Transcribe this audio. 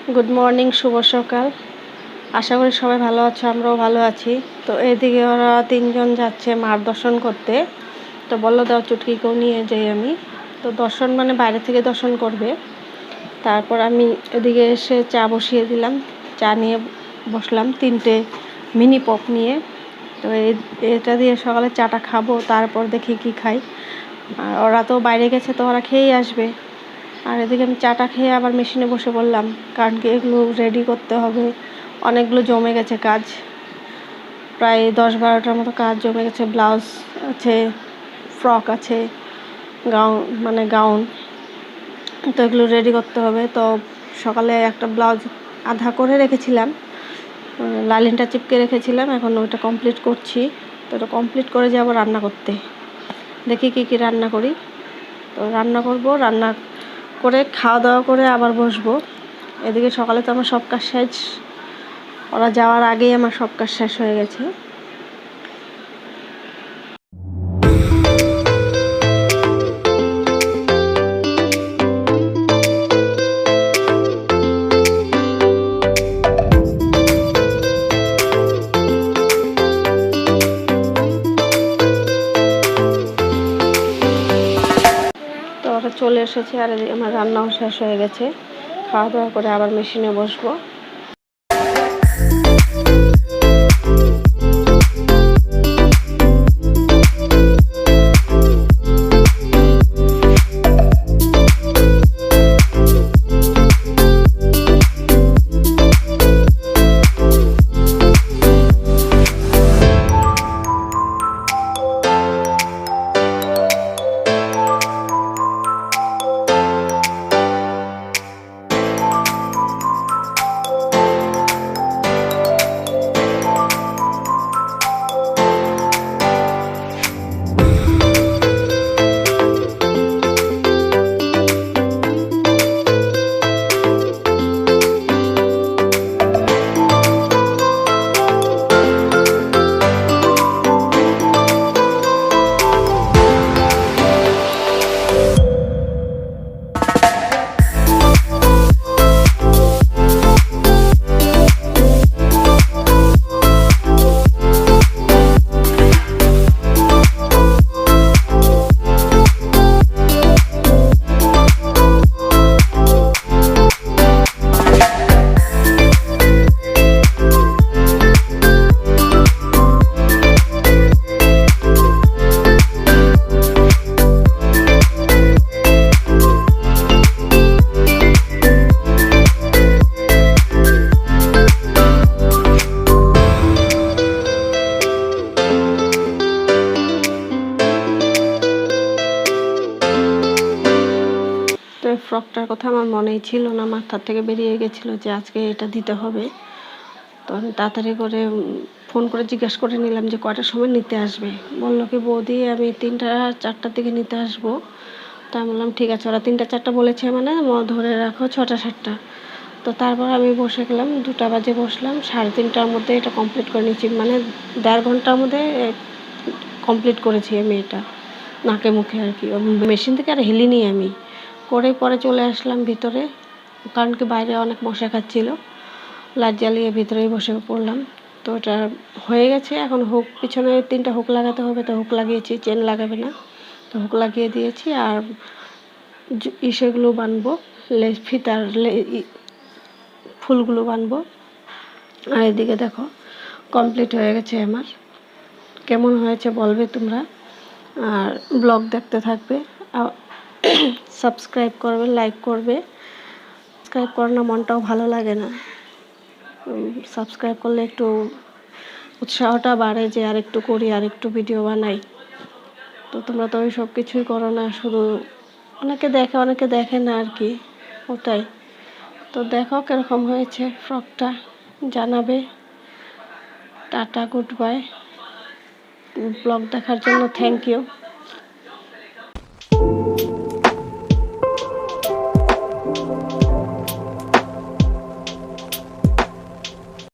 Good morning, শুভ সকাল। আশা করি সবাই ভালো আছো, আমরাও ভালো আছি। তো এদিকে ওরা তিনজন যাচ্ছে মার দর্শন করতে। তো বললো দাও চুটকিকেও নিয়ে যাই আমি। তো দর্শন মানে বাইরে থেকে দর্শন করবে। তারপর আমি এদিকে এসে চা বসিয়ে দিলাম, চা নিয়ে বসলাম 3টে মিনি পপ নিয়ে। তো এটা দিয়ে সকালে চাটা খাবো, তারপর দেখি কি খাই। আর ওরা তো বাইরে গেছে, তো ওরা খেয়েই আসবে। আর এদিকে আমি চাটা খেয়ে আবার মেশিনে বসে পড়লাম, কারণ কি এগুলো রেডি করতে হবে। অনেকগুলো জমে গেছে কাজ, প্রায় 10-12টার মতো কাজ জমে গেছে। ব্লাউজ আছে, ফ্রক আছে, গাউন। তো এগুলো রেডি করতে হবে। তো সকালে একটা ব্লাউজ আধা করে রেখেছিলাম, লাইনিংটা চিপকে রেখেছিলাম, এখন ওইটা কমপ্লিট করছি। তো ওটা কমপ্লিট করে যাব রান্না করতে। দেখি কি রান্না করি। তো রান্না করব, রান্না করে খাওয়া দাওয়া করে আবার বসবো। এদিকে সকালে তো আমার সব কাজ শেষ, ওরা যাওয়ার আগেই আমার সব কাজ শেষ হয়ে গেছে। তো ওরা চলে এসেছে, আর আমার রান্নাও শেষ হয়ে গেছে। খাওয়া দাওয়া করে আবার মেশিনে বসবো। তো এই ফ্রকটার কথা আমার মনেই ছিল না, মাথার থেকে বেরিয়ে গেছিলো যে আজকে এটা দিতে হবে। তো আমি তাড়াতাড়ি করে ফোন করে জিজ্ঞাসা করে নিলাম যে কয়টার সময় নিতে আসবে। বললো কি বৌদি আমি 3টা-4টার দিকে নিতে আসবো। তো আমি বললাম ঠিক আছে, ওরা 3টা-4টা বলেছে মানে ধরে রাখো 6টা-7টা। তো তারপর আমি বসে গেলাম, 2টা বাজে বসলাম, 3:30টার মধ্যে এটা কমপ্লিট করে নিয়েছি। মানে 1.5 ঘন্টার মধ্যে কমপ্লিট করেছি আমি এটা, নাকে মুখে আর কি। মেশিন থেকে আর হিলিনি আমি, করে পরে চলে আসলাম ভিতরে, কারণ কি বাইরে অনেক মশা খাচ্ছিল। লাইট জ্বালিয়ে ভিতরেই বসে পড়লাম। তো এটা হয়ে গেছে। এখন হুক, পিছনে 3টা হুক লাগাতে হবে। তো হুক লাগিয়েছি, চেন লাগাবে না, তো হুক লাগিয়ে দিয়েছি। আর সেগুলো বানবো, ফিতার ফুলগুলো বানবো। আর এদিকে দেখো কমপ্লিট হয়ে গেছে আমার। কেমন হয়েছে বলবে তোমরা, আর ব্লগ দেখতে থাকবে, সাবস্ক্রাইব করবে, লাইক করবে। সাবস্ক্রাইব করে না মনটাও ভালো লাগে না, সাবস্ক্রাইব করলে একটু উৎসাহটা বাড়ে যে আর একটু করি, আর একটু ভিডিও বানাই। তো তোমরা তো ওই সব কিছুই করো না, শুধু অনেকে দেখে অনেকে দেখে না আর কি, ওটাই। তো দেখো কীরকম হয়েছে ফ্রকটা, জানাবে। Tata, good bye. ব্লগ দেখার জন্য থ্যাংক ইউ।